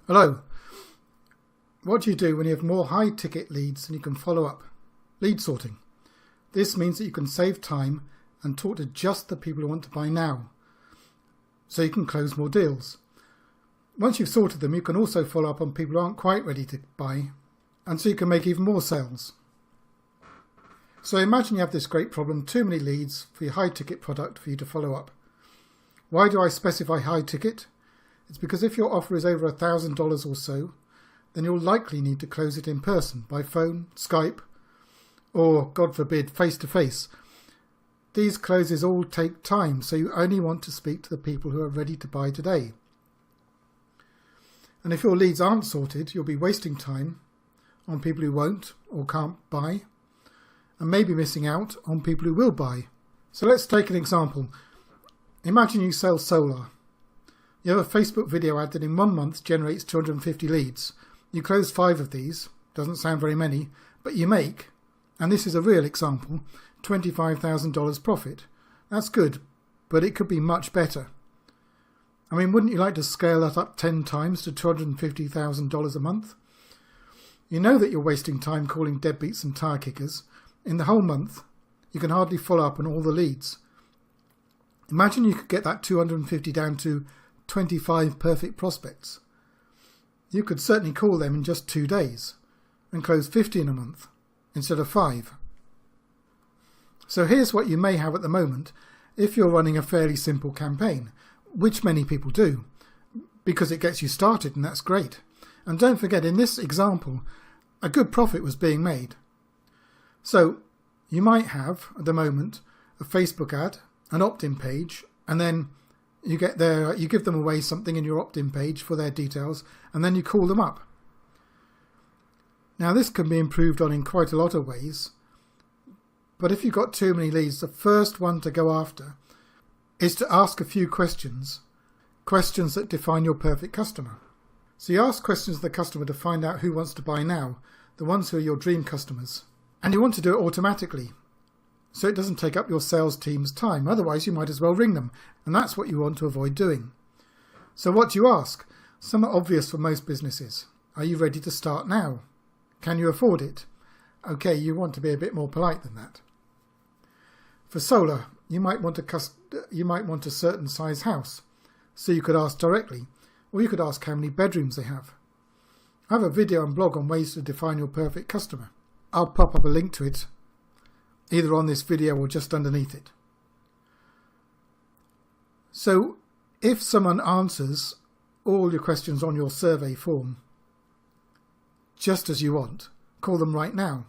Hello. What do you do when you have more high ticket leads than you can follow up? Lead sorting. This means that you can save time and talk to just the people who want to buy now, so you can close more deals. Once you've sorted them, you can also follow up on people who aren't quite ready to buy, and so you can make even more sales. So imagine you have this great problem, too many leads for your high ticket product for you to follow up. Why do I specify high ticket? It's because if your offer is over $1,000 or so, then you'll likely need to close it in person, by phone, Skype, or, God forbid, face-to-face. These closes all take time, so you only want to speak to the people who are ready to buy today. And if your leads aren't sorted, you'll be wasting time on people who won't or can't buy, and maybe missing out on people who will buy. So let's take an example. Imagine you sell solar. You have a Facebook video ad that in 1 month generates 250 leads. You close 5 of these, doesn't sound very many, but you make, and this is a real example, $25,000 profit. That's good, but it could be much better. I mean, wouldn't you like to scale that up 10 times to $250,000 a month? You know that you're wasting time calling deadbeats and tire kickers. In the whole month, you can hardly follow up on all the leads. Imagine you could get that 250 down to 25 perfect prospects. You could certainly call them in just 2 days and close 50 in a month instead of 5. So here's what you may have at the moment if you're running a fairly simple campaign, which many people do, because it gets you started and that's great. And don't forget, in this example, a good profit was being made. So you might have, at the moment, a Facebook ad, an opt-in page, and then you give them away something in your opt-in page for their details, and then you call them up. Now this can be improved on in quite a lot of ways, but if you've got too many leads, the first one to go after is to ask a few questions that define your perfect customer. So you ask questions of the customer to find out who wants to buy now, the ones who are your dream customers. And you want to do it automatically, so it doesn't take up your sales team's time. Otherwise, you might as well ring them, and that's what you want to avoid doing. So what do you ask? Some are obvious for most businesses. Are you ready to start now? Can you afford it? Okay, you want to be a bit more polite than that. For solar, you might want a certain size house, so you could ask directly, or you could ask how many bedrooms they have. I have a video and blog on ways to define your perfect customer. I'll pop up a link to it, either on this video or just underneath it. So, if someone answers all your questions on your survey form, just as you want, call them right now.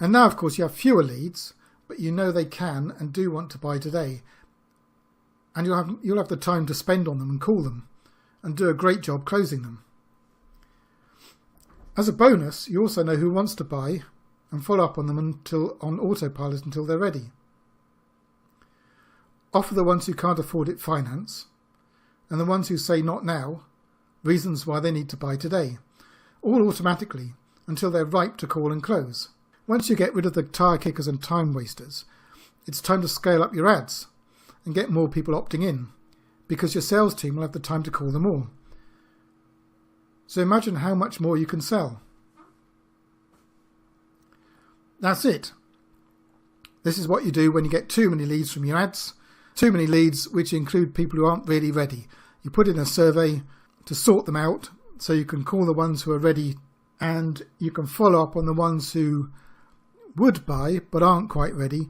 And now, of course, you have fewer leads, but you know they can and do want to buy today. And you'll have the time to spend on them and call them and do a great job closing them. As a bonus, you also know who wants to buy and follow up on them on autopilot until they're ready. Offer the ones who can't afford it finance, and the ones who say not now, reasons why they need to buy today, all automatically until they're ripe to call and close. Once you get rid of the tire kickers and time wasters, it's time to scale up your ads and get more people opting in, because your sales team will have the time to call them all. So imagine how much more you can sell. That's it. This is what you do when you get too many leads from your ads. Too many leads which include people who aren't really ready. You put in a survey to sort them out so you can call the ones who are ready, and you can follow up on the ones who would buy but aren't quite ready.